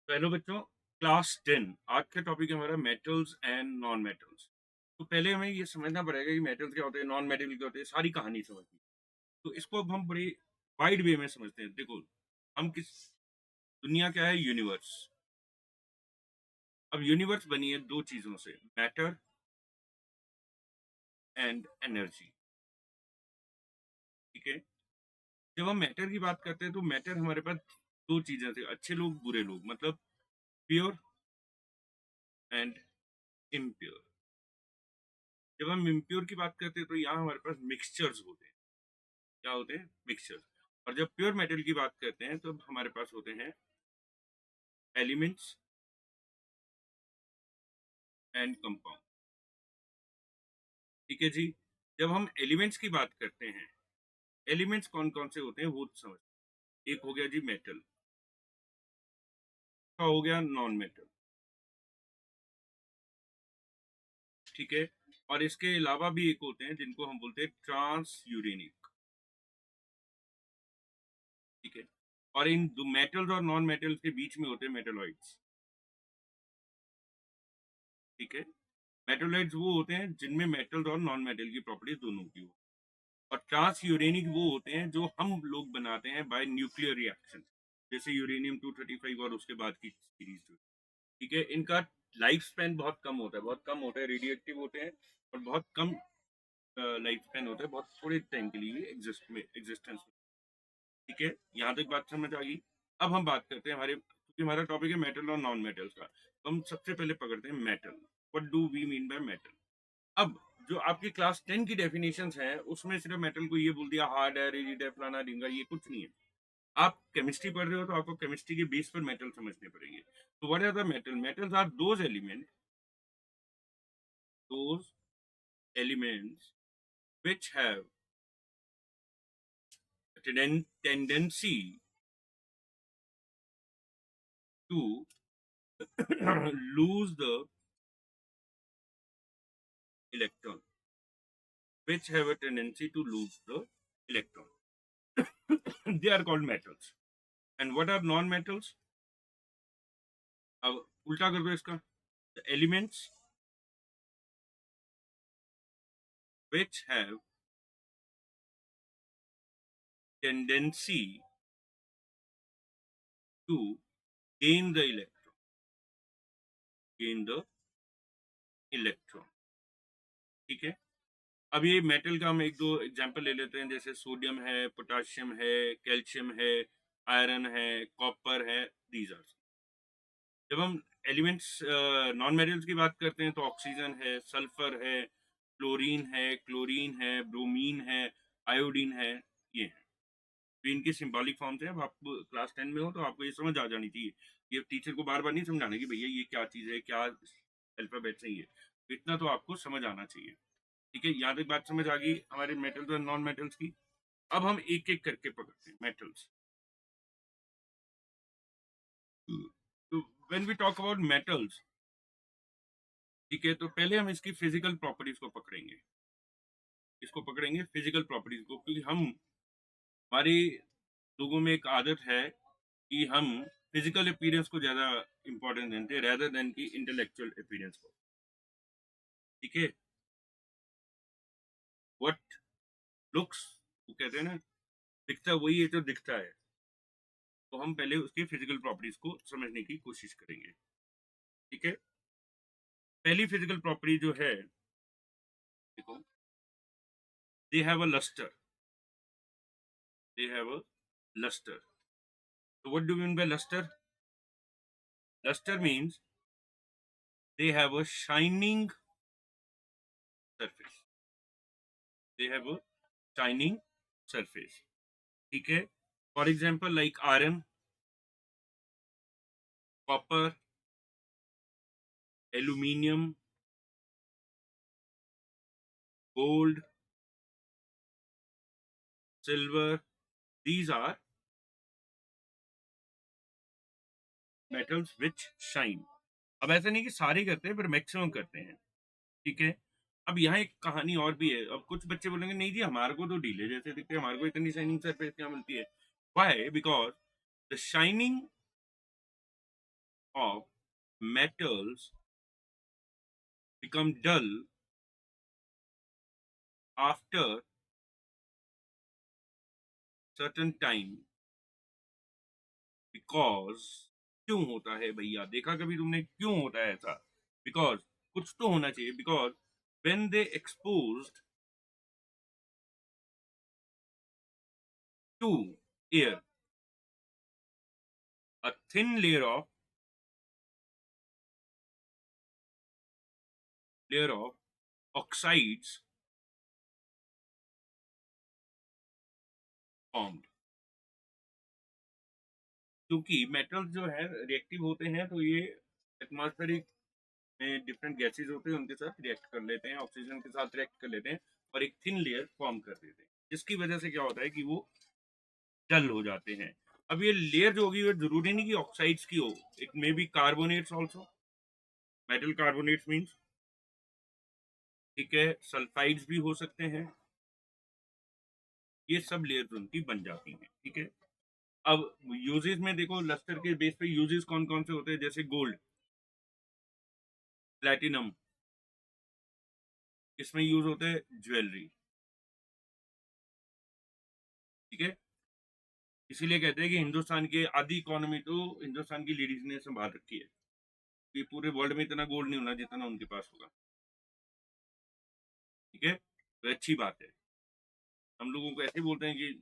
तो हेलो बच्चों, क्लास 10 आज का टॉपिक है हमारा मेटल्स एंड नॉन मेटल्स। तो पहले हमें ये समझना पड़ेगा कि मेटल्स क्या होते हैं, नॉन मेटल क्या होते हैं, सारी कहानी समझनी। तो इसको अब हम बड़ी वाइड वे में समझते हैं। देखो, हम किस दुनिया क्या है, यूनिवर्स। अब यूनिवर्स बनी है दो चीजों से, मैटर एंड एनर्जी। ठीक है। जब हम मैटर की बात करते हैं तो मैटर हमारे पास दो चीजें थे, अच्छे लोग बुरे लोग, मतलब प्योर एंड इम्प्योर। जब हम इम्प्योर की बात करते हैं तो यहाँ हमारे पास मिक्सचर्स होते हैं। क्या होते हैं? मिक्सचर। और जब प्योर मेटल की बात करते हैं तो हमारे पास होते हैं एलिमेंट्स एंड कंपाउंड। ठीक है जी। जब हम एलिमेंट्स की बात करते हैं, एलिमेंट्स कौन कौन से होते हैं वो समझ। एक हो गया जी मेटल, का हो गया नॉन मेटल। ठीक है। और इसके अलावा भी एक होते हैं जिनको हम बोलते हैं ट्रांस यूरेनिक। ठीक है। और इन दो मेटल्स और नॉन मेटल्स के बीच में होते हैं मेटलॉइड्स। ठीक है। मेटलॉइड्स वो होते हैं जिनमें मेटल्स और नॉन मेटल की प्रॉपर्टीज दोनों की हो। और ट्रांस यूरेनिक वो होते हैं जो हम लोग बनाते हैं बाय न्यूक्लियर रिएक्शन, जैसे यूरेनियम 235 और उसके बाद की सीरीज जो। ठीक है। इनका लाइफ स्पैन बहुत कम होता है, बहुत कम होता है, रेडिएटिव होते हैं और बहुत कम लाइफ स्पैन होता है, बहुत थोड़े टाइम के लिए एग्जिस्टेंस में। ठीक है। यहाँ तक बात समझ आ गई। अब हम बात करते हैं हमारे, क्योंकि हमारा टॉपिक है मेटल और नॉन मेटल्स का, तो हम सबसे पहले पकड़ते हैं metal. What do we mean by metal? अब जो आपकी क्लास 10 की डेफिनेशंस हैं उसमें सिर्फ मेटल को ये बोल दिया हार्ड है, रिजिड है, फलाना ढींगा, ये कुछ नहीं है। आप केमिस्ट्री पढ़ रहे हो तो आपको केमिस्ट्री के बेस पर मेटल समझने पड़ेंगे। तो what are the metal? Metals are those elements which have a tendency to lose the electron, which have a tendency to lose the electron. They are called metals. And what are non-metals? अब उल्टा कर दो इसका, the elements which have tendency to gain the electron, gain the electron. ठीक है। अब ये metal का हम एक दो एग्जांपल ले लेते हैं, जैसे सोडियम है, पोटाशियम है, कैल्शियम है, आयरन है, कॉपर है, दीज आर। जब हम एलिमेंट्स नॉन मेटल्स की बात करते हैं तो ऑक्सीजन है, सल्फर है, फ्लोरीन है, क्लोरीन है, ब्रोमीन है, आयोडीन है, ये है। तो इनकी सिंबॉलिक फॉर्म्स है। अब आप क्लास 10 में हो तो आपको ये समझ आ जानी चाहिए। ये टीचर को बार बार नहीं समझाना कि भैया ये क्या चीज़ है, क्या अल्फाबेट्स है ये। तो इतना तो आपको समझ आना चाहिए। ठीक है। यहाँ तक बात समझ आ गई हमारे मेटल्स और नॉन मेटल्स की। अब हम एक एक करके पकड़ते हैं मेटल्स। तो when we talk about metals, ठीक है, तो पहले हम इसकी फिजिकल प्रॉपर्टीज को पकड़ेंगे। इसको पकड़ेंगे फिजिकल प्रॉपर्टीज को, क्योंकि हम, हमारे लोगों में एक आदत है कि हम फिजिकल अपीयरेंस को ज्यादा इंपॉर्टेंस देते हैं रेदर देन की इंटेलेक्चुअल अपीयरेंस को। ठीक है। व्हाट लुक्स, वो कहते हैं ना, दिखता वही है जो दिखता है। तो हम पहले उसकी फिजिकल प्रॉपर्टीज को समझने की कोशिश करेंगे। ठीक है। पहली फिजिकल प्रॉपर्टी जो है, देखो, they have a luster. They have a luster. तो what do mean by luster? Luster means they have a shining surface. They have a shining surface. ठीक है। For example, like iron, copper, aluminium, gold, silver. These are metals which shine. अब ऐसा नहीं कि सारे करते हैं, पर मैक्सिमम करते हैं। ठीक है। अब यहाँ एक कहानी और भी है। अब कुछ बच्चे बोलेंगे नहीं जी हमारे को तो ढीले जैसे दिखते हैं, हमारे को इतनी शाइनिंग सरफेस क्या मिलती है? Why? Because the shining of metals become dull after certain time because क्यों होता है भैया? देखा कभी तुमने क्यों होता है ऐसा? बिकॉज कुछ तो होना चाहिए। Because when they exposed to air a thin layer of oxides formed। क्योंकि मेटल्स जो है रिएक्टिव होते हैं तो ये एटमॉस्फेरिक में डिफरेंट गैसेज होते हैं उनके साथ रिएक्ट कर लेते हैं, ऑक्सीजन के साथ रिएक्ट कर लेते हैं और एक थिन लेयर फॉर्म कर देते हैं, जिसकी वजह से क्या होता है कि वो डल हो जाते हैं। अब ये लेयर जो होगी वो जरूरी नहीं कि ऑक्साइड्स की हो, it may be carbonates also. Metal carbonates means, ठीक है, सल्फाइड्स भी हो सकते हैं। ये सब लेयर्स उनकी बन जाती हैं, ठीक है। अब यूजेस में देखो, लस्टर के बेस पे यूजेस कौन कौन से होते हैं, जैसे गोल्ड, प्लैटिनम, इसमें यूज होते हैं ज्वेलरी, ठीक है। इसीलिए कहते हैं कि हिंदुस्तान की आधी इकोनॉमी तो हिंदुस्तान की लेडीज ने संभाल रखी है, कि पूरे वर्ल्ड में इतना गोल्ड नहीं होना जितना उनके पास होगा, ठीक है। तो अच्छी बात है। हम लोगों को ऐसे बोलते हैं कि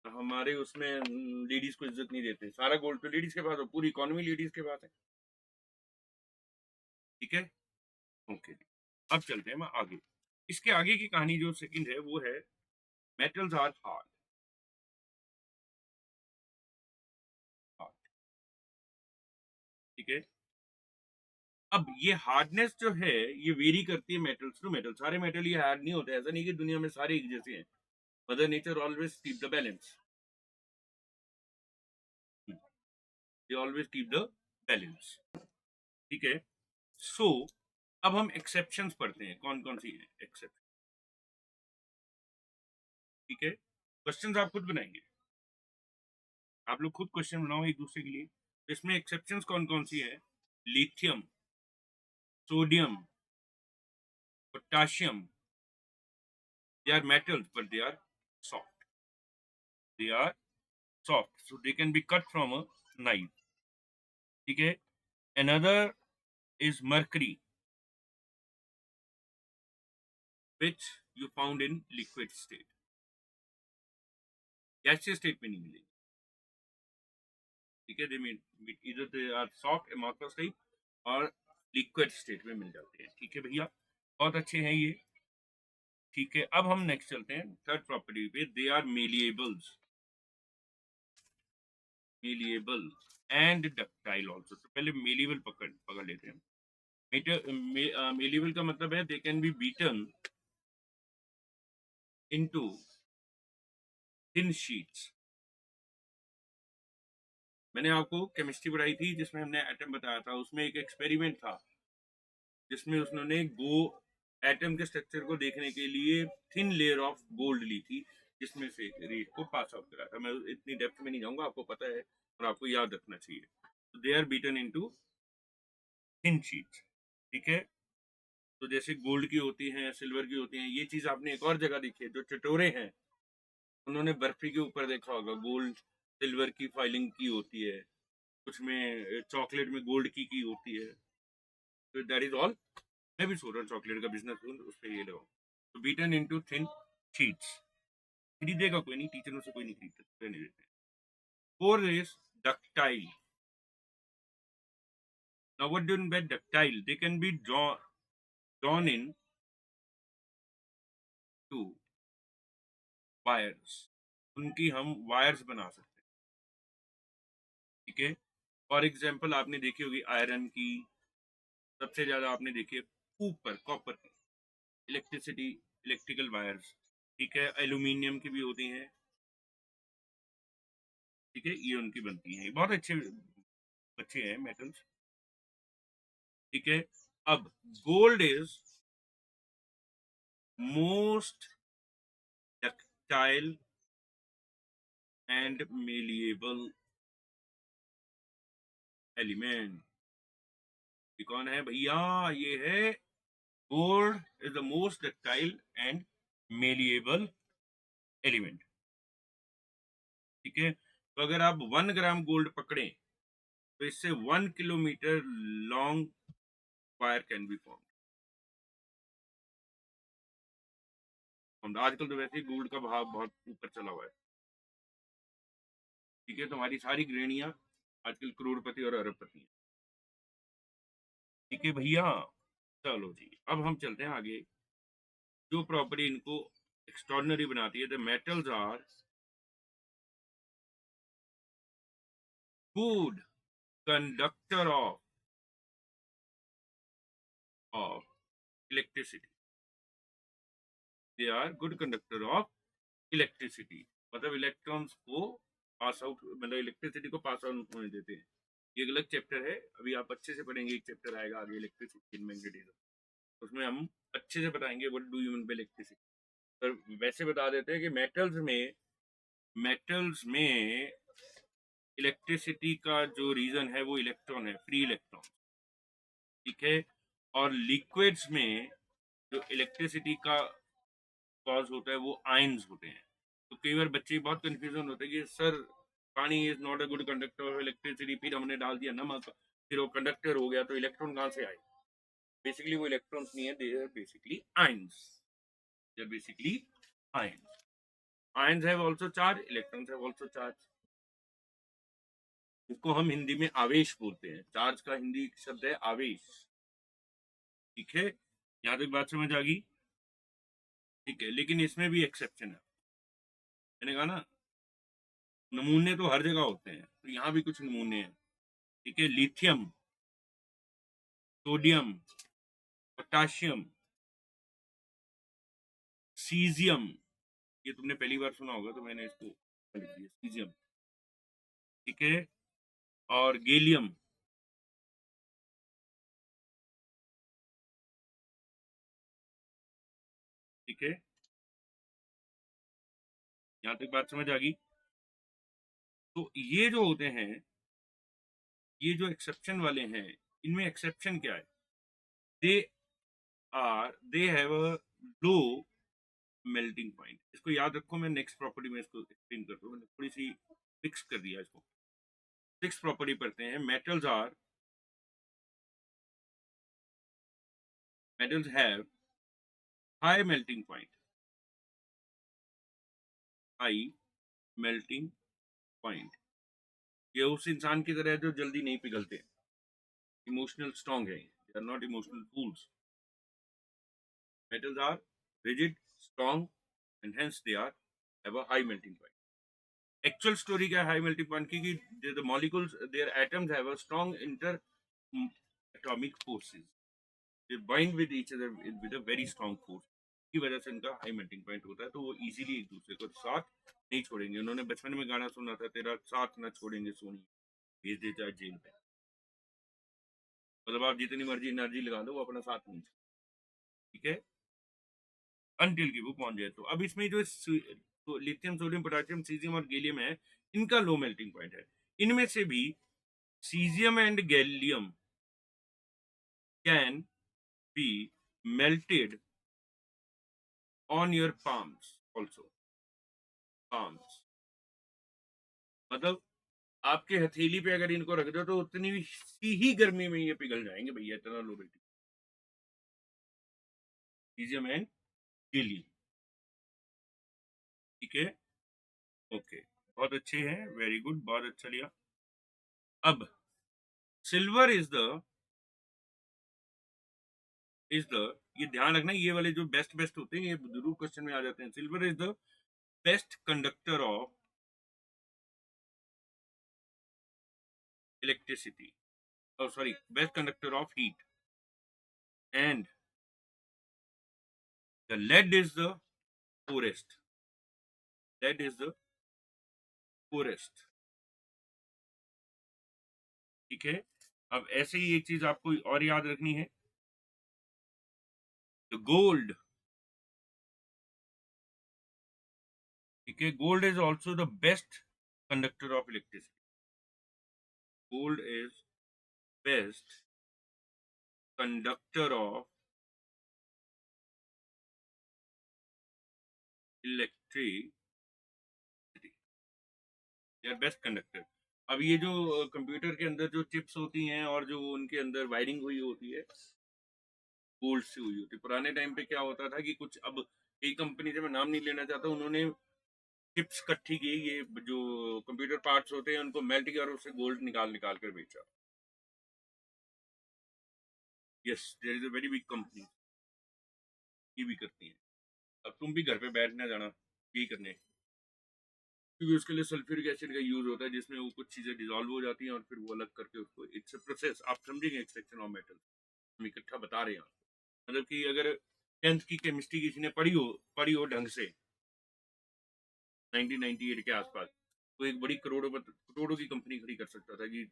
हमारे उसमें लेडीज को इज्जत नहीं देते, सारा गोल्ड तो लेडीज के पास है, पूरी इकोनॉमी लेडीज के पास है, ठीक है। ओके, अब चलते हैं मैं आगे। इसके आगे की कहानी जो सेकंड है वो है मेटल्स आर हार्ड। ठीक है। अब ये हार्डनेस जो है ये वेरी करती है मेटल्स टू मेटल। सारे मेटल ये हार्ड नहीं होते, ऐसा नहीं कि दुनिया में सारे एक जैसे हैं। Mother nature always keep the balance, they always keep the balance, ठीक है। सो अब हम एक्सेप्शंस पढ़ते हैं, कौन कौन सी है एक्सेप्शन, ठीक है। क्वेश्चंस आप खुद बनाएंगे, आप लोग खुद क्वेश्चन बनाओ एक दूसरे के लिए। तो इसमें एक्सेप्शंस कौन कौन सी है? Lithium, sodium, potassium, they are metals but they are soft, they are soft so they can be cut from a knife, ठीक है। another is mercury which you found in liquid state, gaseous state में नहीं मिलेगी, ठीक है। they mean either they are soft amorphous type और liquid state में मिल जाते हैं, ठीक है भैया, बहुत अच्छे हैं ये, ठीक है। अब हम नेक्स्ट चलते हैं थर्ड प्रॉपर्टी पे, they are malleables, malleable and ductile also. तो पहले मेलिएबल पकड़ पकड़ लेते हैं। मेलिएबल का मतलब है they can be beaten into thin sheets. मैंने आपको केमिस्ट्री पढ़ाई थी जिसमें हमने एटम बताया था, उसमें एक एक्सपेरिमेंट था जिसमें उन्होंने एटम के स्ट्रक्चर को देखने के लिए थिन लेयर ऑफ गोल्ड ली थी, जिसमें से रेट को पास आउट करा था। मैं इतनी डेप्थ में नहीं जाऊंगा, आपको पता है और आपको याद रखना चाहिए। तो they are beaten into thin sheets, ठीक है। तो जैसे गोल्ड की होती हैं, सिल्वर की होती हैं, ये चीज आपने एक और जगह देखी है, जो चटोरे हैं उन्होंने बर्फी के ऊपर देखा होगा गोल्ड सिल्वर की फाइलिंग की होती है, कुछ में चॉकलेट में गोल्ड की होती है। तो दैट इज ऑल। मैं भी सोच रहा हूँ चॉकलेट का बिजनेस करूँ, उस पर ये लगाऊँ। तो बीटन इनटू थिन शीट्स, खरीदेगा कोई नहीं, टीचरों से कोई नहीं खरीदते, रहने देते हैं। Four is ductile. Now what do you mean by ductile? They can be drawn in to wires, उनकी हम वायर्स बना सकते हैं, ठीक है। फॉर एग्जाम्पल आपने देखी होगी आयरन की, सबसे ज्यादा आपने देखी है ऊपर कॉपर की, इलेक्ट्रिसिटी, इलेक्ट्रिकल वायर्स, ठीक है। एल्यूमिनियम की भी होती हैं, ठीक है, ये उनकी बनती हैं। बहुत अच्छे बच्चे हैं मेटल्स, ठीक है। अब gold is most ductile and malleable element, ये कौन है भैया? ये है gold is the most ductile and malleable element. ठीक है, तो अगर आप 1 ग्राम गोल्ड पकड़े तो इससे 1 kilometre long wire can be form. आजकल तो वैसे ही गोल्ड का भाव बहुत ऊपर चला हुआ है। ठीक है, तो हमारी सारी गृहणियां आजकल करोड़पति और अरबपति हैं। ठीक है भैया, चलो जी, अब हम चलते हैं आगे। जो प्रॉपर्टी इनको एक्स्ट्रॉर्डनरी बनाती है, the metals are good conductor of electricity. They are good conductor of electricity, मतलब इलेक्ट्रॉन्स को पास आउट, मतलब इलेक्ट्रिसिटी को पास आउट होने देते हैं। ये एक अलग चैप्टर है, अभी आप अच्छे से पढ़ेंगे। एक चैप्टर आएगा आगे, इलेक्ट्रिसिटी इन मैग्नेटिज्म, उसमें हम अच्छे से बताएंगे what do you mean by electricity. पर वैसे बता देते हैं कि मेटल्स में इलेक्ट्रिसिटी का जो रीजन है वो इलेक्ट्रॉन है, फ्री इलेक्ट्रॉन। ठीक है, और लिक्विड्स में जो इलेक्ट्रिसिटी का कॉज होता है वो आयंस होते हैं। तो कई बार बच्चे बहुत कंफ्यूजन होते हैं कि सर पानी is not a good conductor of electricity, फिर हमने डाल दिया नमक, फिर वो कंडक्टर हो गया, तो इलेक्ट्रॉन कहाँ से आए? बेसिकली वो इलेक्ट्रॉन्स नहीं है, they are basically ions. They are basically ions. Ions have also charge, electrons have also charge. इसको हम हिंदी में आवेश बोलते हैं। चार्ज का हिंदी शब्द है आवेश। ठीक है, यहाँ तक बात समझ आ गई? ठीक है, लेकिन इसमें भी एक्सेप्शन है। मैंने कहा ना, नमूने तो हर जगह होते हैं, तो यहाँ भी कुछ नमूने हैं। ठीक है, लिथियम, सोडियम, पोटाशियम, सीजियम, ये तुमने पहली बार सुना होगा तो मैंने इसको लिख दिया सीजियम। ठीक है, और गैलियम। ठीक है, यहाँ तक बात समझ आ गई? तो ये जो होते हैं, ये जो एक्सेप्शन वाले हैं, इनमें एक्सेप्शन क्या है? They they have a low melting point. इसको याद रखो, मैं नेक्स्ट प्रॉपर्टी में इसको एक्सप्लेन करता हूँ। मैंने थोड़ी सी फिक्स कर दिया इसको। सिक्स प्रॉपर्टी पढ़ते हैं। Metals have high melting point. High melting point, ये उस इंसान की तरह है जो जल्दी नहीं पिघलते, इमोशनल स्ट्रॉन्ग है, they are not emotional fools. Metals are rigid, strong, and hence they are have a high melting point. Actual story क्या है हाई मेल्टिंग पॉइंट की? The molecules, their atoms have a strong inter atomic forces. They bind with each other with a very strong force, की वजह से इनका high melting point होता है। तो वो इजीली एक दूसरे को साथ नहीं छोड़ेंगे। उन्होंने बचपन में गाना सुना था, तेरा साथ न छोड़ेंगे सोनी, भेज दे चाहे जेल पे। मतलब आप जितनी मर्जी एनर्जी लगा दो, वो अपना साथ नहीं छोड़ेंगे। ठीक है, अनटिल की वो पहुंच जाए। तो अब इसमें जो तो लिथियम, सोडियम, पोटेशियम, सीजियम और गैलियम है, इनका लो मेल्टिंग पॉइंट है। इनमें से भी caesium and gallium can be melted on your palms also। palms मतलब आपके हथेली पे अगर इनको रख दो तो उतनी सी ही गर्मी में ये पिघल जाएंगे भैया, इतना low melting. Caesium and gallium. ठीक है, ओके, बहुत अच्छे हैं, वेरी गुड, बहुत अच्छा लिया। अब सिल्वर इज द, ये ध्यान रखना, ये वाले जो बेस्ट बेस्ट होते हैं ये जरूर क्वेश्चन में आ जाते हैं। Silver is the best conductor of electricity, oh sorry, best conductor of heat, and the lead is the poorest. Lead is the poorest। ठीक है, अब ऐसे ही एक चीज आपको और याद रखनी है, द गोल्ड। ठीक है, gold is also the best conductor of electricity. Gold is best conductor of electricity. They are best conductor. अब ये जो कंप्यूटर के अंदर जो चिप्स होती हैं और जो उनके अंदर वायरिंग हुई होती है, गोल्ड से हुई होती है। पुराने टाइम पे क्या होता था कि कुछ, अब कई कंपनी से मैं नाम नहीं लेना चाहता, उन्होंने चिप्स इकट्ठी की, ये जो कंप्यूटर पार्ट्स होते हैं उनको मेल्ट किया और उससे गोल्ड निकाल निकाल कर बेचा। Yes, there is a very big company, ये भी करती है। अब तुम भी घर पे बैठ ना जाना यही करने, क्योंकि उसके लिए सल्फ्यूरिक एसिड का यूज होता है, जिसमें वो कुछ चीजें डिसॉल्व हो जाती हैं और फिर वो अलग करके उसको, इट्स अ प्रोसेस, आप समझेंगे एक्सट्रैक्शन ऑफ मेटल। हम इकट्ठा बता रहे हैं आपको। मतलब कि अगर 10th की केमिस्ट्री किसी ने पढ़ी हो ढंग से 1998 के आसपास, तो एक बड़ी करोड़ों की कंपनी खड़ी कर सकता था कि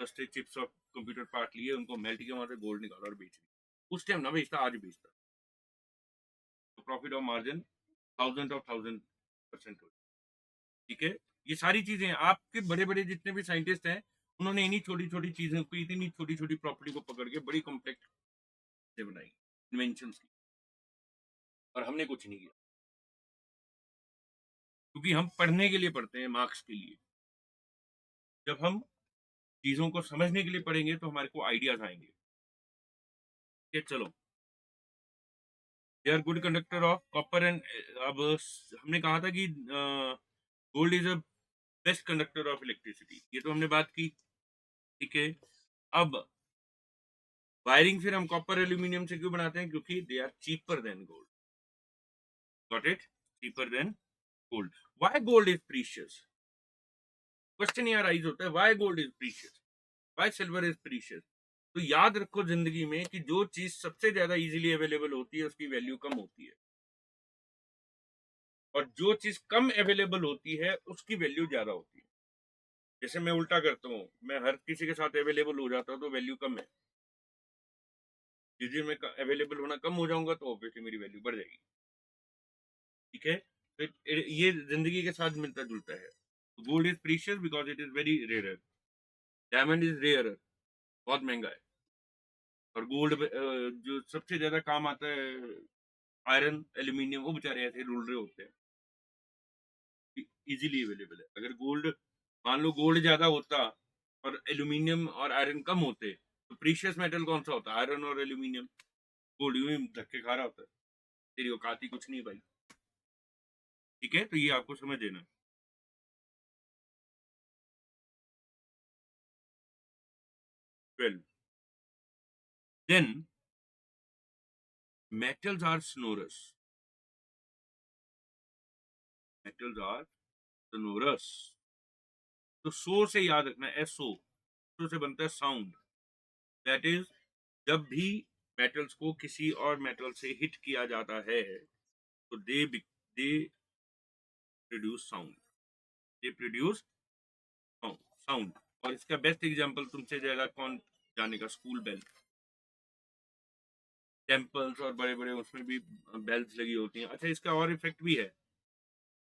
सस्ते चिप्स ऑफ कंप्यूटर पार्ट लिए, उनको मेल्ट किया, वहां से गोल्ड निकाला और बेच दिया। उस टाइम ना बेचता, आज बेचता, तो प्रॉफिट ऑफ मार्जिन थाउजेंड हो। ठीक है, ये सारी चीजें आपके बड़े बड़े जितने भी साइंटिस्ट हैं, उन्होंने इन्हीं छोटी छोटी चीजों को, इतनी छोटी छोटी प्रॉपर्टी को पकड़ के बड़ी कॉम्प्लेक्स चीजें बनाई, इन्वेंशन की, और हमने कुछ नहीं किया, क्योंकि हम पढ़ने के लिए पढ़ते हैं, मार्क्स के लिए। जब हम चीजों को समझने के लिए पढ़ेंगे तो हमारे को आइडियाज आएंगे। ये चलो, they are good conductor of copper and, अब हमने कहा था कि gold is a best conductor of electricity, ये तो हमने बात की। ठीक है, अब वायरिंग फिर हम कॉपर एल्यूमिनियम से क्यों बनाते हैं? क्योंकि they are cheaper than gold. Got it? Cheaper than gold. Why gold is precious? Question यहाँ राइज होता है, why gold is precious, why silver is precious? तो याद रखो जिंदगी में कि जो चीज सबसे ज्यादा इजीली अवेलेबल होती है उसकी वैल्यू कम होती है, और जो चीज कम अवेलेबल होती है उसकी वैल्यू ज्यादा होती है। जैसे मैं उल्टा करता हूँ, मैं हर किसी के साथ अवेलेबल हो जाता हूँ तो वैल्यू कम है, जिस दिन मैं अवेलेबल होना कम हो जाऊंगा तो ऑब्वियसली मेरी वैल्यू बढ़ जाएगी। ठीक है, तो ये जिंदगी के साथ मिलता जुलता है। Gold is precious because it is very rare, diamond is rare, बहुत महंगा है। और गोल्ड जो सबसे ज्यादा काम आता है, आयरन एल्यूमिनियम, वो बेचारे ऐसे रुल रहे होते हैं, इजीली अवेलेबल है। अगर गोल्ड, मान लो गोल्ड ज्यादा होता और एल्यूमिनियम और आयरन कम होते, तो प्रीशियस मेटल कौन सा होता? आयरन और एल्यूमिनियम। गोल्ड यूं ही धक्के खा रहा होता है, तेरी औकात ही कुछ नहीं भाई। ठीक है, तो ये आपको समझ देना। 12, then metals are sonorous, metals are sonorous। तो सो से याद रखना, एसओ, सो से बनता है साउंड। दैट इज, जब भी मेटल्स को किसी और मेटल से हिट किया जाता है तो they produce sound, they produce sound. और इसका बेस्ट एग्जांपल तुमसे ज्यादा कौन जानेगा? स्कूल बेल, टेम्पल्स और बड़े बड़े उसमें भी बेल्स लगी होती हैं। अच्छा, इसका और इफेक्ट भी है,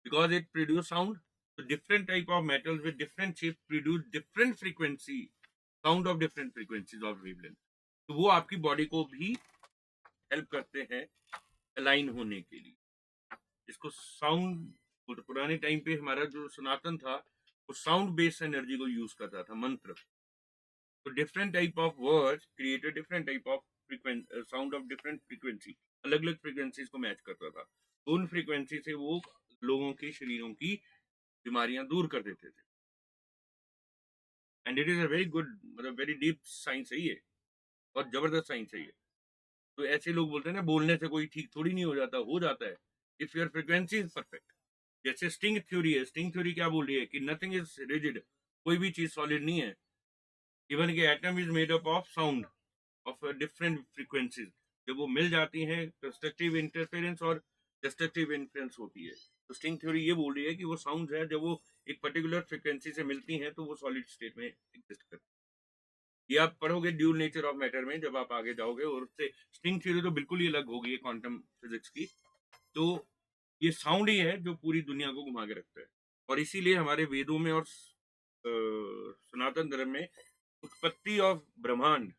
बिकॉज इट प्रोड्यूस साउंड, तो different type of metals with different shape produce different frequency, sound of different frequencies of wavelength. तो वो आपकी बॉडी को भी हेल्प करते हैं अलाइन होने के लिए। इसको साउंड, तो पुराने टाइम पे हमारा जो सनातन था वो साउंड बेस्ड एनर्जी को यूज करता था, मंत्र। तो different type of words create a different type of sound of different frequency, अलग अलग फ्रीक्वेंसीज को मैच करता था। तो उन फ्रीक्वेंसी से वो लोगों के शरीरों की बीमारियां दूर कर देते थे। And it is a very good, मतलब वेरी डीप साइंस है ये, और जबरदस्त साइंस है ये। तो ऐसे लोग बोलते हैं ना, बोलने से कोई ठीक थोड़ी नहीं हो जाता है, if your frequency is perfect. जैसे स्ट्रिंग थ्योरी है, स्ट्रिंग थ्योरी क्या बोल रही है कि नथिंग इज रिजिड, कोई भी चीज सॉलिड नहीं है। इवन के atom is made up of sound of different frequencies, जब वो मिल जाती हैं कंस्ट्रक्टिव इंटरफेरेंस और डिस्ट्रक्टिव इन्फ्लुएंस होती है। तो स्ट्रिंग थ्योरी ये बोल रही है कि वो साउंड है, जब वो एक पर्टिकुलर फ्रीक्वेंसी से मिलती हैं तो वो सॉलिड स्टेट में एग्जिस्ट करती है। ये आप पढ़ोगे ड्यूल नेचर ऑफ मैटर में जब आप आगे जाओगे, और उससे स्ट्रिंग थ्योरी तो बिल्कुल ही अलग होगी क्वांटम फिजिक्स की। तो ये साउंड ही है जो पूरी दुनिया को घुमा के रखता है। और इसीलिए हमारे वेदों में और सनातन धर्म में उत्पत्ति ऑफ ब्रह्मांड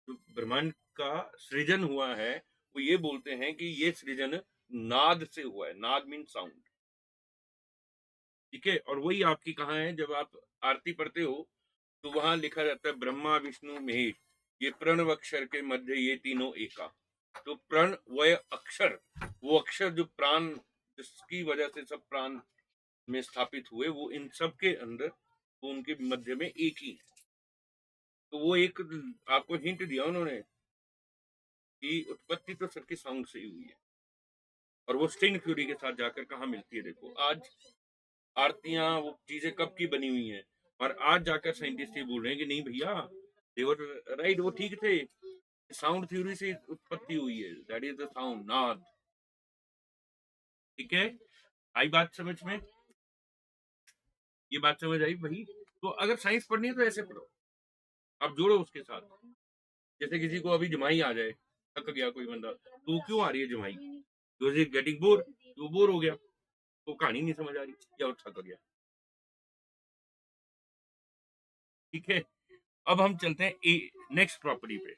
जो ब्रह्मांड का सृजन हुआ है, वो ये बोलते हैं कि ये सृजन नाद से हुआ है। नाद मीन साउंड, ठीक है। और वही आपकी कहाँ है, जब आप आरती पढ़ते हो तो वहां लिखा रहता है ब्रह्मा विष्णु महेश, ये प्रणव अक्षर के मध्य ये तीनों एका। तो प्रण वह अक्षर, वो अक्षर जो प्राण, जिसकी वजह से सब प्राण में स्थापित हुए, वो इन सब के अंदर, वो उनके मध्य में एक ही है। तो वो एक आपको हिंट दिया उन्होंने कि उत्पत्ति तो सबकी साउंड से ही हुई है। और वो स्ट्रिंग थ्योरी के साथ जाकर कहाँ मिलती है, देखो आज आरतियां वो चीजें कब की बनी हुई हैं, और आज जाकर साइंटिस्ट ये बोल रहे हैं कि नहीं भैया, देवर राइट, वो ठीक थे, साउंड थ्योरी से उत्पत्ति हुई है, दैट इज द साउंड, नाद। ठीक है, आई बात समझ में? ये बात समझ आई भाई? तो अगर साइंस पढ़नी है तो ऐसे पढ़ो, आप जोड़ो उसके साथ। जैसे किसी को अभी जमाई आ जाए, थक गया कोई बंदा, तो क्यों आ रही है जमाई? गेटिंग बोर, वो बोर हो गया, तो कहानी नहीं समझ आ रही, या वो थक गया। ठीक है, अब हम चलते हैं नेक्स्ट प्रॉपर्टी पे।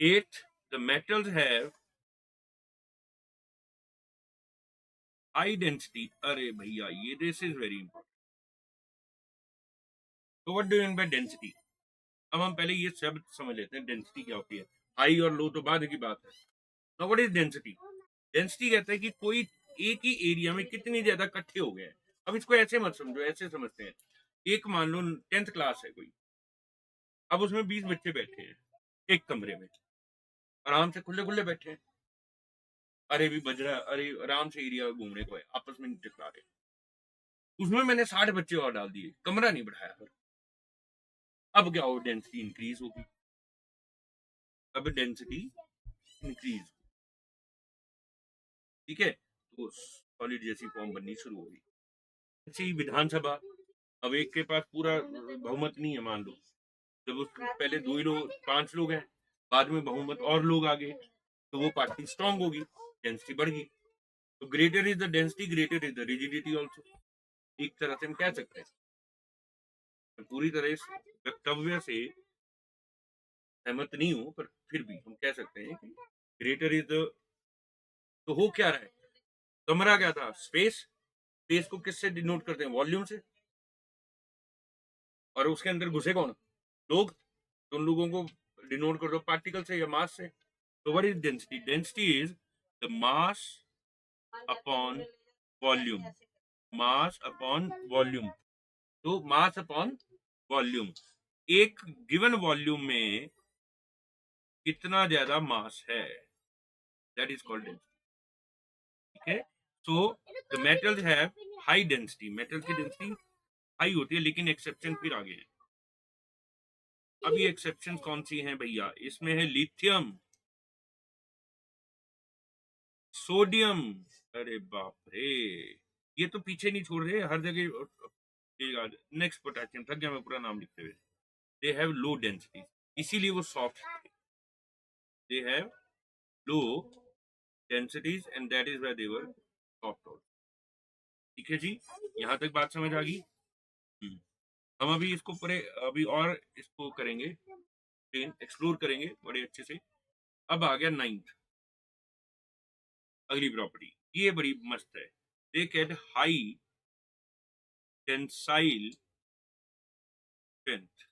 8, the metals have high density। अरे भैया, ये दिस इज वेरी इंपॉर्टेंट। तो what do you mean by density? अब हम पहले ये शब्द समझ लेते हैं, डेंसिटी क्या होती है। हाई और लो तो बाद की बात है। Now what is density? Density कहता है कि कोई एक ही एरिया में कितनी ज्यादा इकट्ठे हो गए हैं। अब इसको ऐसे मत समझो, ऐसे समझते हैं, एक मान लो 10th क्लास है कोई, अब उसमें 20 बच्चे बैठे हैं एक कमरे में, आराम से खुले खुले बैठे हैं, अरे भी बज रहा है, अरे आराम से एरिया घूमने को है, आपस में नहीं टकरा रहे। उसमें मैंने 60 बच्चे और डाल दिए, कमरा नहीं बढ़ाया, पर अब क्या हो, डेंसिटी इंक्रीज होगी। अब डेंसिटी इंक्रीज, ठीक है, तो सॉलिड जैसी फॉर्म बननी शुरू होगी। ऐसी विधानसभा, अब एक के पास पूरा बहुमत नहीं है, मान लो, जब उस पहले 2 ही लोग, 5 लोग हैं, बाद में बहुमत और लोग आ गए, तो वो पार्टी स्ट्रांग होगी, डेंसिटी बढ़ गई। तो greater is the density, greater is the rigidity also. एक तरह से हम कह सकते हैं, पूरी तरह इस वक्तव्य से सहमत नहीं हूं, पर फिर भी हम कह सकते हैं कि ग्रेटर इज द, तो हो क्या रहा है, कमरा क्या था, स्पेस। स्पेस को किससे डिनोट करते हैं, वॉल्यूम से। और उसके अंदर घुसे कौन, लोग, तो उन लोगों को डिनोट कर दो पार्टिकल से या मास से। तो what is density? Density is the mass upon volume, mass upon volume. तो मास अपॉन वॉल्यूम, एक गिवन वॉल्यूम में कितना ज्यादा मास है, दैट इज कॉल्ड डेंसिटी। ठीक है, so the metals have high density, metal की डेंसिटी हाई होती है, लेकिन एक्सेप्शन फिर आगे है। अब ये एक्सेप्शन कौन सी हैं भैया? इसमें है लिथियम, सोडियम, अरे बाप रे, ये तो पीछे नहीं छोड़ रहे हर जगह। नेक्स्ट पोटेशियम, थक गया मैं पूरा नाम लिखते हुए। दे हैव लो डेंसिटी, इसीलिए वो सॉफ्ट थे। दे have low densities and that is why they were soft. ठीक है जी, यहाँ तक बात समझ आ गई। हम अभी इसको पूरे, अभी और इसको करेंगे, एक्सप्लोर करेंगे बड़े अच्छे से। अब आ गया 9th, अगली प्रॉपर्टी, ये बड़ी मस्त है। दे कैट हाई टेंसाइल स्ट्रेंथ।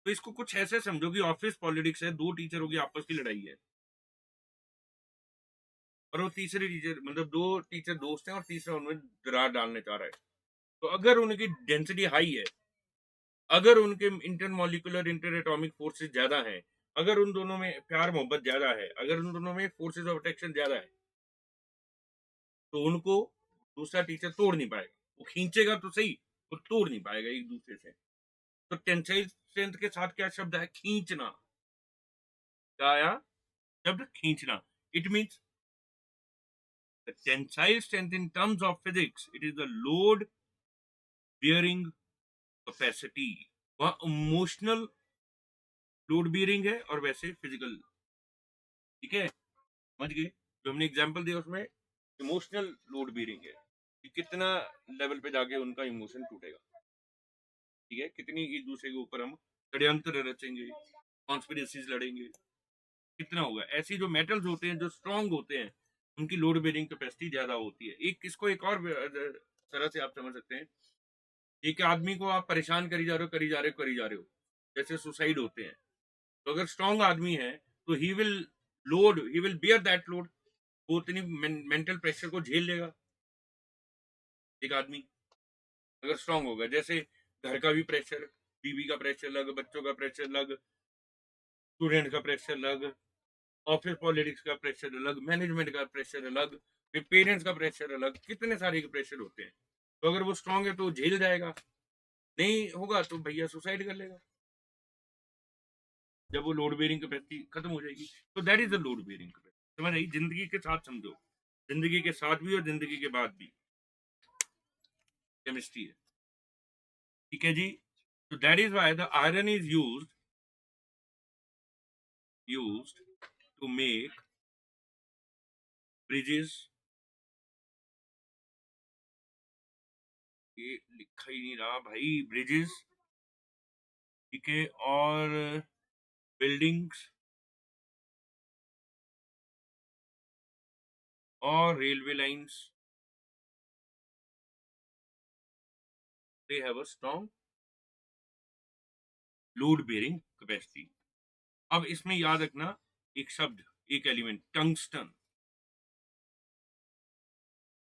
तो इसको कुछ ऐसे समझो कि ऑफिस पॉलिटिक्स है, 2 टीचरों की आपस की लड़ाई है, और वो तीसरे टीचर, मतलब 2 टीचर दोस्त हैं और तीसरा उनमें दरार डालने चाह रहा है। तो अगर उनकी डेंसिटी हाई है, अगर उनके इंटरमोलिकुलर इंटर एटॉमिक फोर्सेस ज्यादा है, अगर उन दोनों में प्यार मोहब्बत ज्यादा है, अगर उन दोनों में फोर्सेस ऑफ अट्रैक्शन ज्यादा है, तो उनको दूसरा टीचर तोड़ नहीं पाएगा। वो खींचेगा तो सही, वो तोड़ नहीं पाएगा एक दूसरे से। तो टेंसाइल स्ट्रेंथ के साथ क्या शब्द है, खींचना। क्या आया शब्द, खींचना। It means the tensile strength in terms of physics, it is the load bearing capacity। वहां इमोशनल लोड बियरिंग है और वैसे फिजिकल। ठीक है, समझ गए? जो हमने एग्जांपल दिया उसमें इमोशनल लोड बियरिंग है कि कितना लेवल पे जाके उनका इमोशन टूटेगा। ठीक है, कितनी एक दूसरे के ऊपर हम षड्यंत्र रचेंगे, कॉन्स्पिरेसीज लड़ेंगे, कितना होगा। ऐसी जो मेटल्स होते हैं जो स्ट्रांग होते हैं उनकी लोड बेरिंग कैपेसिटी ज्यादा होती है। एक इसको एक और तरह से आप समझ सकते हैं, एक आदमी को आप परेशान करी जा रहे हो करी जा रहे हो करी जा रहे हो, जैसे सुसाइड होते हैं, तो अगर स्ट्रांग आदमी है तो he will bear that load, वो उतनी मेंटल प्रेशर को झेल लेगा एक आदमी अगर स्ट्रांग होगा। जैसे घर का भी प्रेशर, बीवी का प्रेशर लग, बच्चों का प्रेशर लग, स्टूडेंट का प्रेशर लग, ऑफिस पॉलिटिक्स का प्रेशर अलग, मैनेजमेंट का प्रेशर अलग, फिर पेरेंट्स का प्रेशर अलग, कितने सारे के प्रेशर होते हैं। तो अगर वो स्ट्रांग है तो झेल जाएगा, नहीं होगा तो भैया सुसाइड कर लेगा जब वो लोड बेरिंग कैपेसिटी खत्म हो जाएगी। तो that is the load bearing capacity. समझ आई? जिंदगी के साथ समझो, जिंदगी के साथ भी और जिंदगी के बाद भी केमिस्ट्री है। ठीक है जी। तो that is why the iron is used to make bridges, ये लिखा ही नहीं रहा भाई, ब्रिजेस, ठीक है, और बिल्डिंग्स और railway lines, they have a strong load bearing capacity. अब इसमें याद रखना एक शब्द, एक element, tungsten.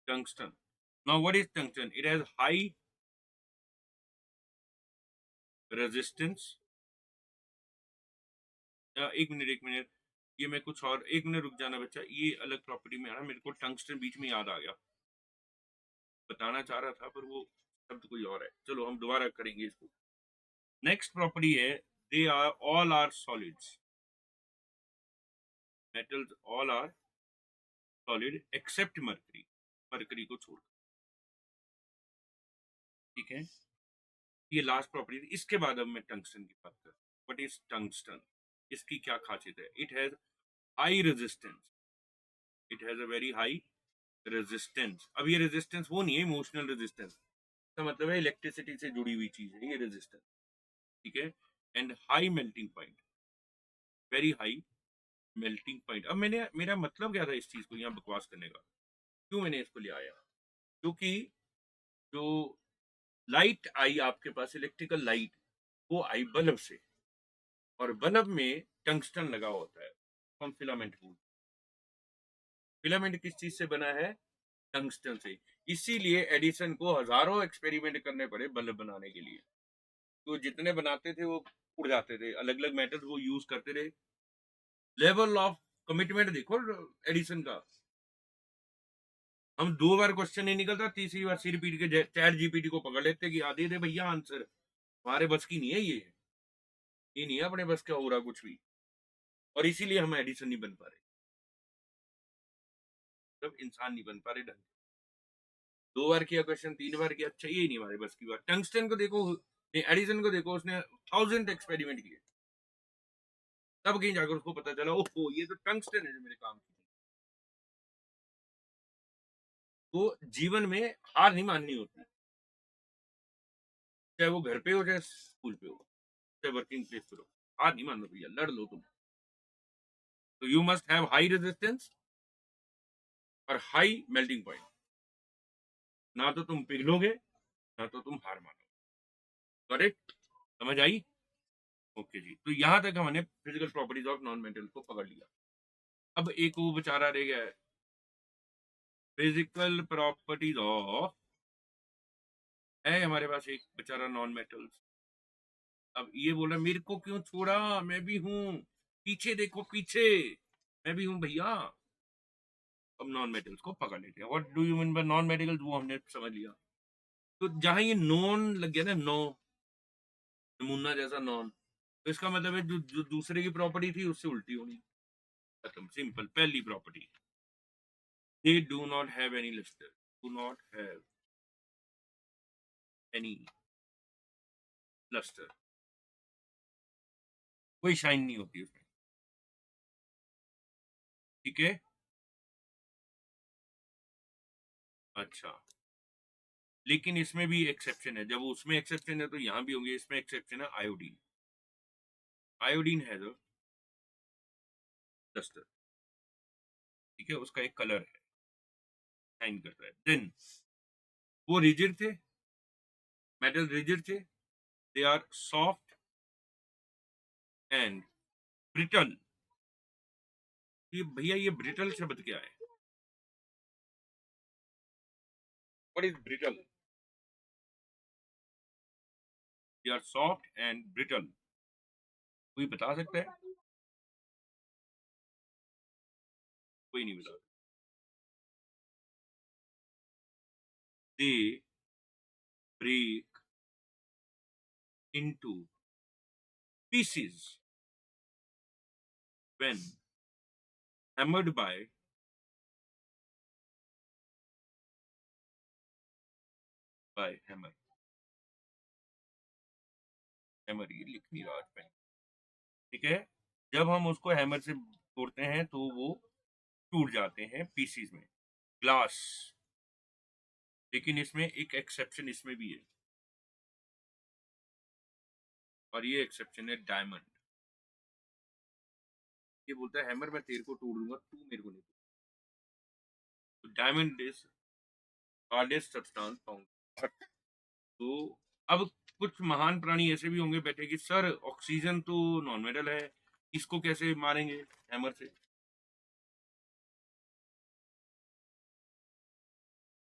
Tungsten, now what is tungsten? It has high resistance. एक मिनट, ये मैं कुछ और, एक मिनट रुक जाना बच्चा, ये अलग प्रॉपर्टी में आ रहा, मेरे को टंगस्टन बीच में याद आ गया, बताना चाह रहा था पर वो शब्द कोई और है। चलो हम दोबारा करेंगे इसको। नेक्स्ट प्रॉपर्टी है, they are all are solids, metals all are solid except mercury, mercury को छोड़, ठीक है। ये लास्ट प्रॉपर्टी थी। इसके बाद अब मैं टंगस्टन की बात कर, व्हाट इज टंगस्टन, इसकी क्या खासियत है? It has high resistance, it has a very high resistance. अब ये रेजिस्टेंस वो नहीं है इमोशनल रेजिस्टेंस, इसका मतलब है इलेक्ट्रिसिटी से जुड़ी हुई चीज है ये रेजिस्टेंस, ठीक है। And high melting point, very high melting point. अब मैंने, मेरा मतलब क्या था इस चीज को यहाँ बकवास करने का, क्यों मैंने इसको ले आया? क्योंकि जो लाइट आई आपके पास, इलेक्ट्रिकल लाइट, वो आई बल्ब से, और बल्ब में टंगस्टन लगा होता है, हम फिलामेंट बोलते हैं। फिलामेंट किस चीज से बना है? टंगस्टन से। इसीलिए एडिसन को हजारों एक्सपेरिमेंट करने पड़े बल्ब बनाने के लिए, तो जितने बनाते थे वो उड़ जाते थे, अलग अलग मेटल वो यूज करते रहे। लेवल ऑफ कमिटमेंट देखो एडिसन का। हम 2 बार क्वेश्चन नहीं निकलता, तीसरी बार सिर पीट के चैट जीपीटी को पकड़ लेते कि दे दे भैया आंसर, हमारे बस की नहीं है ये नहीं है अपने बस का हो रहा कुछ भी, और इसीलिए हम एडिसन नहीं बन पा रहे, मतलब इंसान नहीं बन पा रहे ढंग से। 2 बार किया क्वेश्चन, 3 बार किया, अच्छा ये नहीं हमारे बस की बात। टंगस्टन को देखो, एडिसन को देखो, उसने 1000 एक्सपेरिमेंट किए, तब कहीं जाकर उसको पता चला ओहो ये तो टंगस्टन है जो मेरे काम की। तो जीवन में हार नहीं माननी होती, चाहे वो घर पे हो चाहे स्कूल पे हो चाहे वर्किंग प्लेस पे हो, हार नहीं मानो भैया, लड़ लो तुम। तो you must have high resistance और हाई मेल्टिंग पॉइंट, ना तो तुम पिघलोगे ना तो तुम हार मानोगे। करेक्ट? समझ आई? ओके जी। तो यहां तक हमने physical properties of non metal को पकड़ लिया। अब एक वो बेचारा रह गया है, फिजिकल प्रॉपर्टीज ऑफ, है हमारे पास एक बेचारा नॉन मेटल्स। अब ये बोला मेरे को क्यों छोड़ा, मैं भी हूं, पीछे देखो पीछे, मैं भी हूं भैया। अब नॉन मेटल्स को पकड़ लेते हैं। What do you mean by non metals, वो हमने समझ लिया। तो जहां ये नॉन लग गया ना, नो, नमूना जैसा नॉन, तो इसका मतलब है जो दूसरे की प्रॉपर्टी थी उससे उल्टी होनी, खत्म, सिंपल। पहली property, they do not have any luster, do not have any luster, कोई शाइन नहीं होती उसमें, ठीक है। अच्छा, लेकिन इसमें भी एक्सेप्शन है। जब उसमें एक्सेप्शन है तो यहाँ भी होंगे। इसमें एक्सेप्शन है iodine. Iodine has a duster, ठीक है, उसका एक कलर है, शाइन करता है। देन वो रिजिड थे, मेटल रिजिड थे, they are soft and brittle. ये भैया ये ब्रिटल शब्द क्या है? What is brittle? They are soft and brittle. कोई बता सकता है? कोई नहीं बता। They break into pieces when hammered by hammer। Hammer ये लिख नहीं रहा आज पे, ठीक है। जब हम उसको हैमर से तोड़ते हैं तो वो टूट जाते हैं पीसीज में, ग्लास। लेकिन इसमें एक एक्सेप्शन इसमें भी है, और ये एक्सेप्शन है डायमंड। ये बोलता है हैमर मैं तेरे को तोड़ दूंगा, तू मेरे को नहीं तोड़। तो diamond is hardest substance found. तो अब कुछ महान प्राणी ऐसे भी होंगे बैठे कि सर ऑक्सीजन तो नॉन मेटल है, इसको कैसे मारेंगे हैमर से?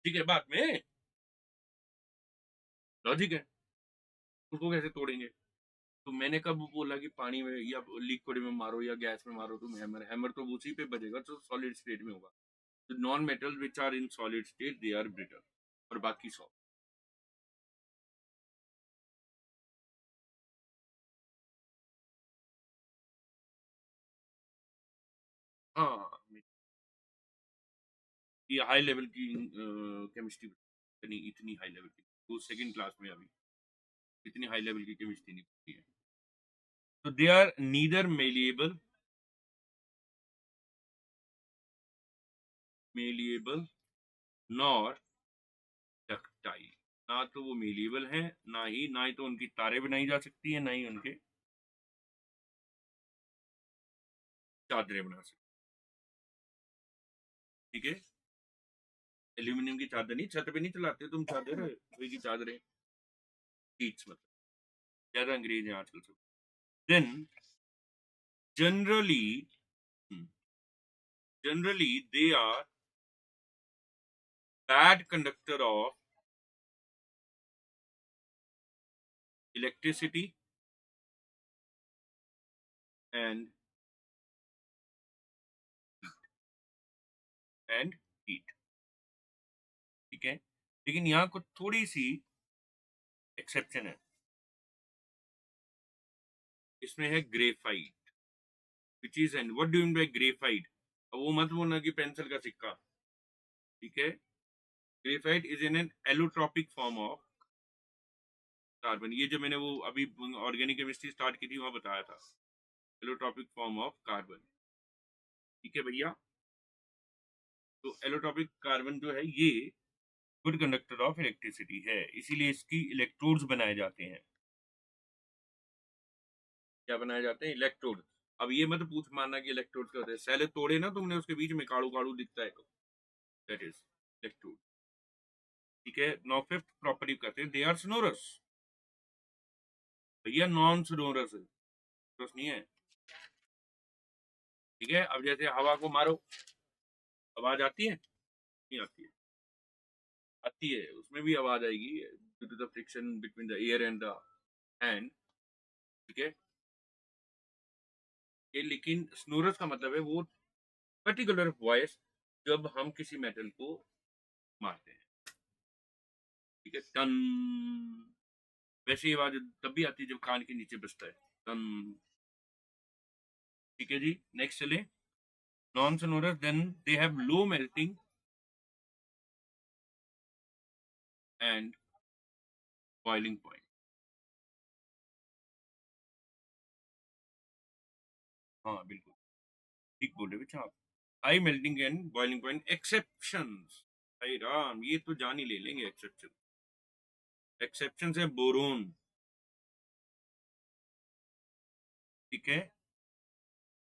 ठीक है, बाद में लॉजिक है, उसको कैसे तोड़ेंगे? तो मैंने कब बोला कि पानी में या लिक्विड में मारो या गैस में मारो तुम हैमर? हैमर तो उसी पे बजेगा जो सॉलिड स्टेट में होगा। तो non metal which are in solid state they are brittle, और बाकी सॉफ्ट। हाँ, ये हाई लेवल की केमिस्ट्री, इतनी इतनी हाई लेवल की तो सेकंड क्लास में अभी इतनी हाई लेवल की केमिस्ट्री नहीं पढ़ती है। तो they are neither malleable nor ductile. ना तो वो मेलिएबल है, ना ही तो उनकी तारे बनाई जा सकती है, ना ही उनके चादरें बना सकती, ठीक है। एल्यूमिनियम की चादर नहीं, छत पे नहीं चलाते तुम चादर, वही की चादरें, शीट्स मतलब। ज्यादा अंग्रेज हैं आजकल सब। Then generally generally they are bad conductor of electricity and and heat, ठीक है। लेकिन यहाँ कुछ थोड़ी सी एक्सेप्शन है। इसमें है graphite, which is and what do mean bye graphite? अब वो मत बोलना कि पेंसिल का सिक्का, ठीक है। Graphite is in an allotropic form of carbon. ये जो मैंने वो अभी ऑर्गेनिक केमिस्ट्री स्टार्ट की थी वहां बताया था, एलोट्रॉपिक फॉर्म ऑफ कार्बन, ठीक है भैया। तो एलोट्रॉपिक कार्बन जो है ये गुड कंडक्टर ऑफ इलेक्ट्रिसिटी है, इसीलिए इसकी इलेक्ट्रोड्स बनाए जाते हैं। क्या बनाए जाते हैं? इलेक्ट्रोड। अब ये मत पूछ मानना कि इलेक्ट्रोड क्या होते हैं, सेल तोड़े ना तुमने, उसके बीच में काड़ू काड़ू दिखता है, दैट इज इलेक्ट्रोड, ठीक है। नौ फिफ्थ प्रॉपर्टी कहते हैं दे आर सोनोरस। भैया नॉन सोनोरस है, सोनोरस नहीं है, ठीक है। अब जैसे हवा को मारो, आवाज आती है? नहीं आती है? आती है, उसमें भी आवाज आएगी due to the friction between the air and the hand, ठीक है। ये लेकिन स्नोरस का मतलब है वो पर्टिकुलर वॉइस जब हम किसी मेटल को मारते हैं, ठीक है, टन। वैसी आवाज तब भी आती है जब कान के नीचे बजता है, टन, ठीक है जी। नेक्स्ट चले, non sonorous then they have low melting and boiling point. हाँ बिल्कुल ठीक बोल रहे हो आप। High melting and boiling point exceptions, भाई राम ये तो जान ही ले लेंगे एक्सेप्शन। एक्सेप्शन है बोरोन, ठीक है,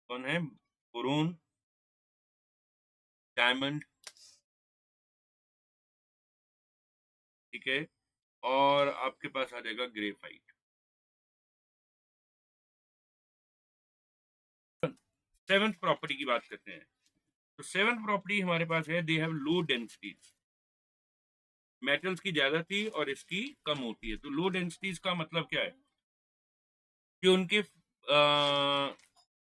कौन है, बोरोन, डायमंड, ठीक है, और आपके पास आ जाएगा ग्रेफाइट। सेवंथ प्रॉपर्टी की बात करते हैं। तो सेवंथ प्रॉपर्टी हमारे पास है, दे हैव लो डेंसिटीज, मेटल्स की ज्यादा थी और इसकी कम होती है। तो लो डेंसिटीज का मतलब क्या है कि उनके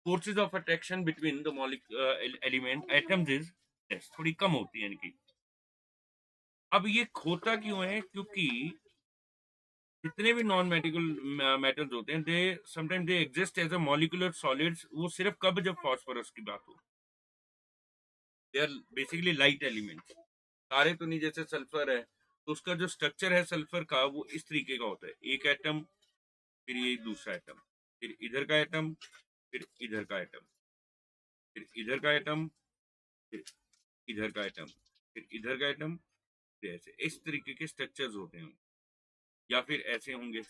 forces of attraction between the element atoms is थोड़ी कम होती है इनकी। अब ये होता क्यों है, क्योंकि जितने भी नॉन मेटिकल मेटल्स होते हैं, they sometime they exist as a molecular solids. वो सिर्फ कब, जब फास्फोरस की बात हो, they are basically light elements. सारे तो नहीं, जैसे सल्फर है तो उसका जो स्ट्रक्चर है सल्फर का वो इस तरीके का होता है, एक एटम, फिर ये दूसरा एटम, फिर इधर का एटम, फिर इधर का एटम, फिर इधर का एटम, फिर इधर का एटम, फिर इधर का एटम, फिर ऐसे इस तरीके के स्ट्रक्चर्स होते हैं। या फिर ऐसे होंगे,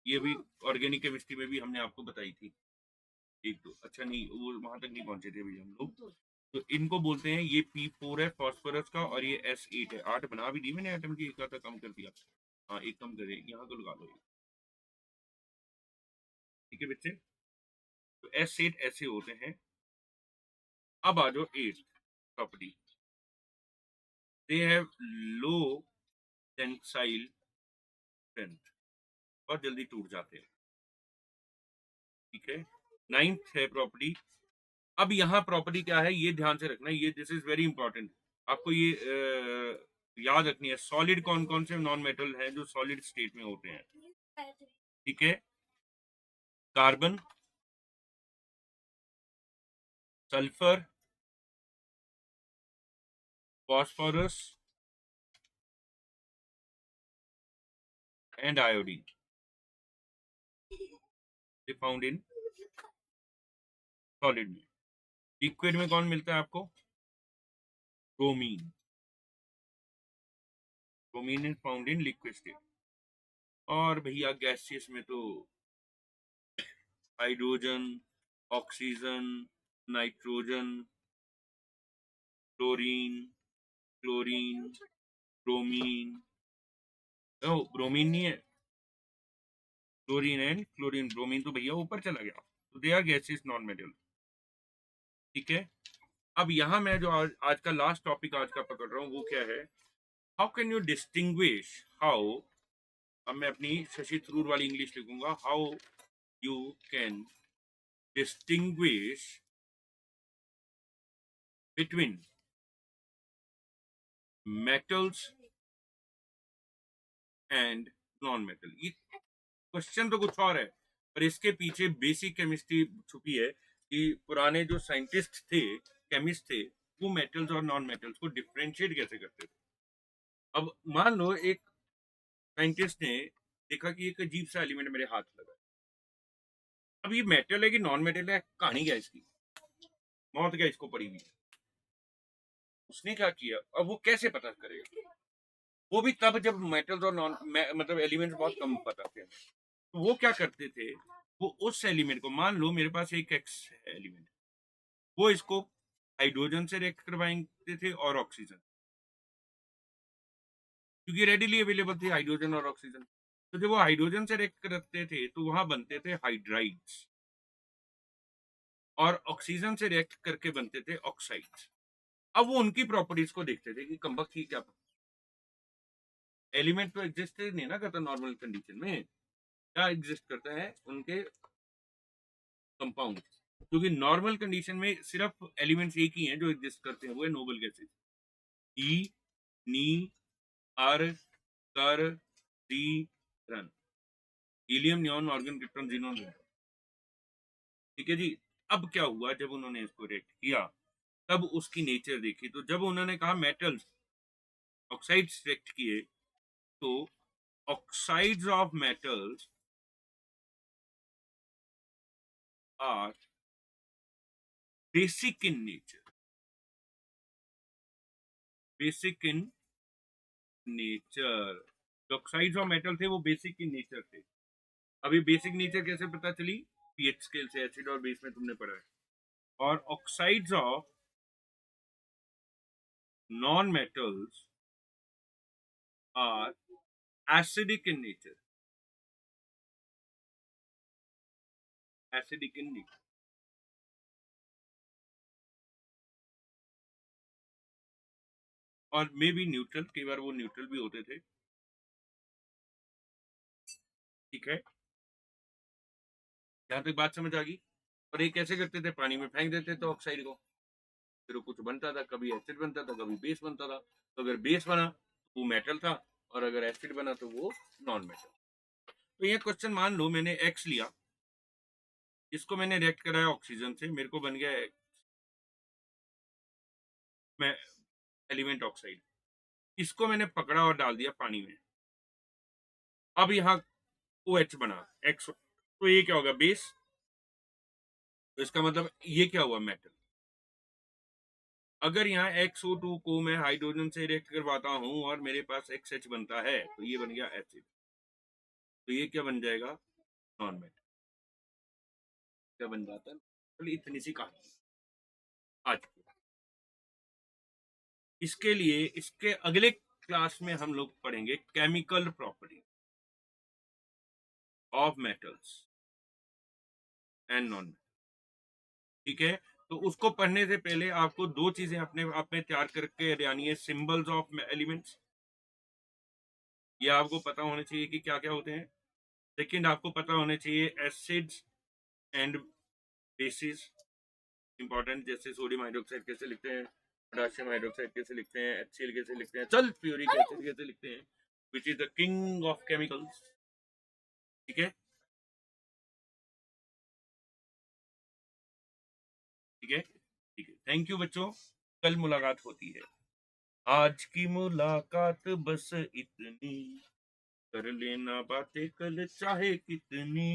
ये भी ऑर्गेनिक केमिस्ट्री में भी हमने आपको बताई थी एक दो, अच्छा नहीं वो वहां तक नहीं पहुंचे थे अभी हम लोग। तो इनको बोलते हैं, ये P4 है फास्फोरस का, और ये S8 है। 8 बना भी दी मैंने एटम की, एक आधा कम कर दिया। हाँ एक कम करे, यहाँ को लगा दो, ठीक है बच्चे। तो S8 ऐसे होते हैं। अब आ जाओ eight property, they have low tensile strength, बहुत जल्दी टूट जाते हैं, ठीक है। नाइन्थ है प्रॉपर्टी। अब यहाँ प्रॉपर्टी क्या है ये ध्यान से रखना, ये दिस इज वेरी इंपॉर्टेंट, आपको ये याद रखनी है। सॉलिड कौन कौन से नॉन मेटल हैं जो सॉलिड स्टेट में होते हैं, ठीक है। Carbon, sulphur, phosphorus and iodine, they found in solid में। लिक्विड में कौन मिलता है आपको, bromine, bromine is found in liquid state. और भैया गैसियस में तो hydrogen, oxygen, nitrogen, chlorine, chlorine, bromine, ओ ब्रोमीन नहीं है, क्लोरीन एंड क्लोरीन, ब्रोमीन तो भैया ऊपर चला गया। तो they are gases non metal, ठीक है। अब यहाँ मैं जो आज का लास्ट टॉपिक आज का पकड़ रहा हूँ वो क्या है, how can you distinguish, how, अब मैं अपनी शशि थरूर वाली इंग्लिश लिखूंगा, how you can distinguish between metals and non metal. ये क्वेश्चन तो कुछ और है, पर इसके पीछे बेसिक केमिस्ट्री छुपी है कि पुराने जो साइंटिस्ट थे, केमिस्ट थे, वो मेटल्स और नॉन मेटल्स को डिफरेंशिएट कैसे करते थे। अब मान लो एक साइंटिस्ट ने देखा कि एक अजीब सा एलिमेंट मेरे हाथ लगा, अब ये मेटल है कि नॉन मेटल है, कहानी क्या है इसकी, मौत क्या इसको पड़ी हुई है। उसने क्या किया, अब वो कैसे पता करेगा, वो भी तब जब मेटल्स और नॉन मतलब एलिमेंट्स बहुत कम पता थे। तो वो क्या करते थे, वो उस एलिमेंट को, मान लो मेरे पास एक एक्स एलिमेंट, वो इसको हाइड्रोजन से रिएक्ट करवाते थे और ऑक्सीजन, क्योंकि रेडिली अवेलेबल थे हाइड्रोजन और ऑक्सीजन। तो जब वो हाइड्रोजन से रिएक्ट करते थे तो वहां बनते थे हाइड्राइड्स, और ऑक्सीजन से रिएक्ट करके बनते थे ऑक्साइड्स। अब वो उनकी प्रॉपर्टीज को देखते थे कि कम्बक की क्या, एलिमेंट तो एग्जिस्ट नहीं ना करता नॉर्मल कंडीशन में, क्या एग्जिस्ट करता है, उनके कंपाउंड। क्योंकि नॉर्मल कंडीशन में सिर्फ एलिमेंट्स एक ही हैं जो एग्जिस्ट करते हैं, वो है नोबल गैसेज, ई, नी, आर, कर, सी, रन, helium, neon, argon, krypton, xenon, ठीक है जी। अब क्या हुआ, जब उन्होंने इसको रिएक्ट किया तब उसकी नेचर देखी, तो जब उन्होंने कहा मेटल्स ऑक्साइड्स रिएक्ट किए, तो oxides of metals are basic in nature, basic in nature, जो ऑक्साइड्स ऑफ मेटल थे वो बेसिक इन नेचर थे। अभी बेसिक नेचर कैसे पता चली? पीएच स्केल से, एसिड और बेस में तुमने पढ़ा है। और oxides of non metals are acidic in nature, acidic in nature. और मे बी न्यूट्रल, कई बार वो न्यूट्रल भी होते थे। ठीक है, यहाँ तक बात समझ आ गई। और ये कैसे करते थे? पानी में फेंक देते थे ऑक्साइड को, फिर वो कुछ बनता था, कभी एसिड बनता था, कभी बेस बनता था। तो अगर बेस बना तो वो मेटल था, और अगर एसिड बना तो वो नॉन मेटल। तो ये क्वेश्चन, मान लो मैंने एक्स लिया, इसको मैंने रिएक्ट कराया ऑक्सीजन से, मेरे को बन गया मैं एलिमेंट ऑक्साइड। इसको मैंने पकड़ा और डाल दिया पानी में। अब यहाँ OH बना, एक्स, तो ये क्या होगा? बेस। तो इसका मतलब ये क्या हुआ? मेटल। अगर यहाँ XO2 को मैं हाइड्रोजन से रिएक्ट करवाता हूँ और मेरे पास XH बनता है, तो ये बन गया एसिड। तो ये क्या बन जाएगा? Non metal. क्या बन जाता है? तो इतनी सी कहानी आज की। इसके लिए इसके अगले क्लास में हम लोग पढ़ेंगे chemical property of metals and non. ठीक है, तो उसको पढ़ने से पहले आपको दो चीजें अपने आप में तैयार करके यानी है, सिंबल्स ऑफ एलिमेंट्स, ये आपको पता होने चाहिए कि क्या क्या होते हैं। सेकंड, आपको पता होने चाहिए एसिड्स एंड बेसिस, इंपॉर्टेंट, जैसे सोडियम हाइड्रोक्साइड कैसे लिखते हैं, पोटेशियम हाइड्रोक्साइड कैसे लिखते हैं, HCl कैसे लिखते हैं, सल्फ्यूरिक एसिड कैसे लिखते हैं, which is the king of chemicals. ठीक है, ठीक है, ठीक है। थैंक यू बच्चों, कल मुलाकात होती है। आज की मुलाकात बस इतनी, कर लेना बातें कल चाहे कितनी।